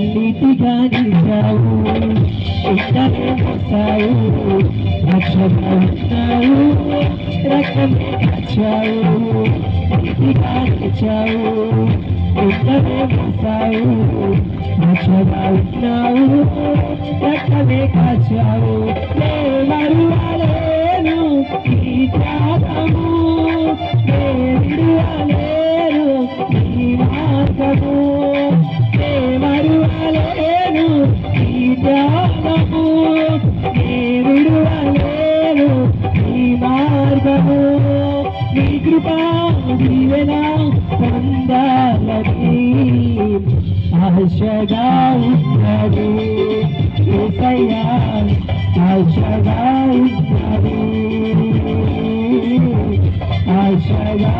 నీతిగా నిలిచావు ఇద్దరే మోసావు రక్షగా ఉన్నావు రక్తమే కాచావు నీతిగా నిలిచావు ఇద్దరే మోసావు రక్షగా ఉన్నావు రక్తమే కాచావు మరువలేను ఈ త్యాగము విడువలేను ఈ మార్గము మరువలేను ఈ త్యాగము విడువలేను ఈ మార్గము నీ కృపా దీవెన పొందాలని ఆశగా ఉన్నది యేసయ్యా ఆశగా ఉన్నది ఆశగా